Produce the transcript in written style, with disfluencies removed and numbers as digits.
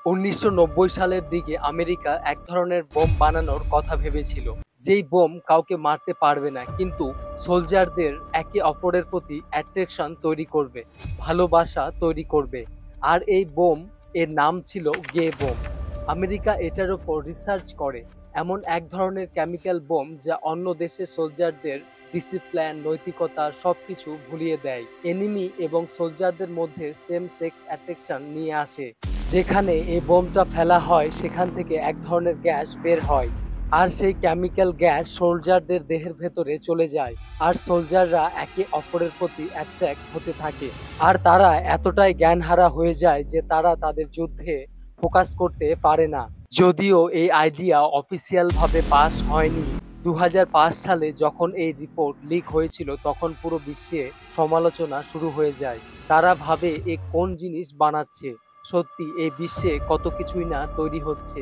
১৯৯০ সালের দিকে আমেরিকা এক ধরনের বোম বানানোর কথা ভেবেছিল, যেই বোম কাউকে মারতে পারবে না, কিন্তু সোলজারদের একে অপরের প্রতি অ্যাট্রাকশন তৈরি করবে, ভালোবাসা তৈরি করবে। আর এই বোম এর নাম ছিল গে বোম। আমেরিকা এটার উপর রিসার্চ করে এমন এক ধরনের কেমিক্যাল বোম যা অন্য দেশের সোলজারদের ডিসিপ্লিন, নৈতিকতা সবকিছু ভুলিয়ে দেয়। এনিমি এবং সোলজারদের মধ্যে সেম সেক্স অ্যাট্রাকশন নিয়ে আসে। যেখানে এই বোমটা ফেলা হয় সেখান থেকে এক ধরনের গ্যাস বের হয়, আর সেই কেমিক্যাল গ্যাস সোলজারদের দেহের ভেতরে চলে যায়, আর সোলজাররা একে অপরের প্রতি অ্যাট্রাক্ট হতে থাকে। আর তারা এতটাই জ্ঞানহারা হয়ে যায় যে তারা তাদের যুদ্ধে ফোকাস করতে পারে না। যদিও এই আইডিয়া অফিসিয়াল ভাবে পাস হয়নি, ২০০৫ সালে যখন এই রিপোর্ট লিক হয়েছিল তখন পুরো বিশ্বে সমালোচনা শুরু হয়ে যায়। তারা ভাবে এ কোন জিনিস বানাচ্ছে। সত্যি এই বিশ্বে কত কিছুই না তৈরি হচ্ছে।